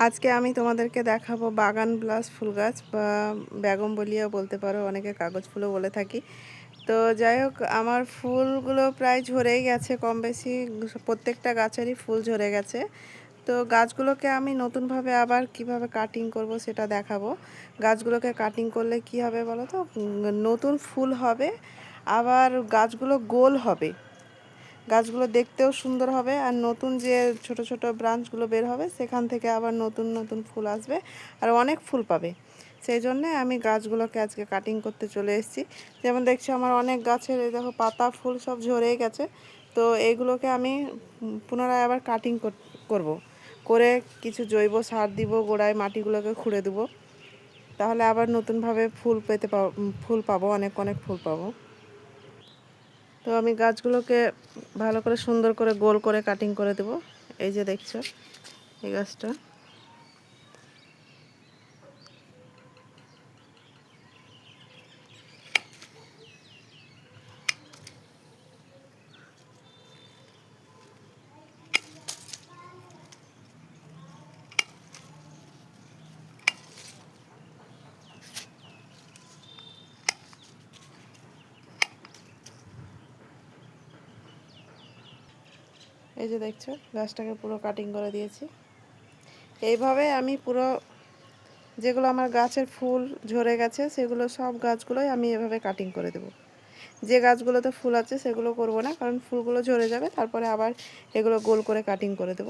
আজকে আমি তোমাদেরকে দেখাবো বাগান প্লাস ফুল গাছ বা বেগমবুলিয়া বলতে পারো, অনেকে কাগজ ফুলও বলে থাকি। তো যাই হোক, আমার ফুলগুলো প্রায় ঝরেই গেছে, কম বেশি প্রত্যেকটা গাছেরই ফুল ঝরে গেছে। তো গাছগুলোকে আমি নতুনভাবে আবার কিভাবে কাটিং করব সেটা দেখাবো। গাছগুলোকে কাটিং করলে কি হবে বলো তো, নতুন ফুল হবে, আবার গাছগুলো গোল হবে, গাছগুলো দেখতেও সুন্দর হবে, আর নতুন যে ছোট ছোট ব্রাঞ্চগুলো বের হবে সেখান থেকে আবার নতুন নতুন ফুল আসবে আর অনেক ফুল পাবে। সেই জন্যে আমি গাছগুলোকে আজকে কাটিং করতে চলে এসেছি। যেমন দেখছি আমার অনেক গাছের এই দেখো পাতা ফুল সব ঝরে গেছে। তো এইগুলোকে আমি পুনরায় আবার কাটিং করব, করে কিছু জৈব সার দিব, গোড়ায় মাটিগুলোকে খুঁড়ে দেবো, তাহলে আবার নতুনভাবে ফুল পাবো, অনেক অনেক ফুল পাবো। তো আমি গাছগুলোকে ভালো করে সুন্দর করে গোল করে কাটিং করে দেব। এই যে দেখছো এই গাছটা, এই যে দেখছো গাছটাকে পুরো কাটিং করে দিয়েছি। এইভাবে আমি পুরো যেগুলো আমার গাছের ফুল ঝরে গেছে সেগুলো সব গাছগুলোই আমি এভাবে কাটিং করে দেব। যে গাছগুলোতে ফুল আছে সেগুলো করব না, কারণ ফুলগুলো ঝরে যাবে, তারপরে আবার এগুলো গোল করে কাটিং করে দেব।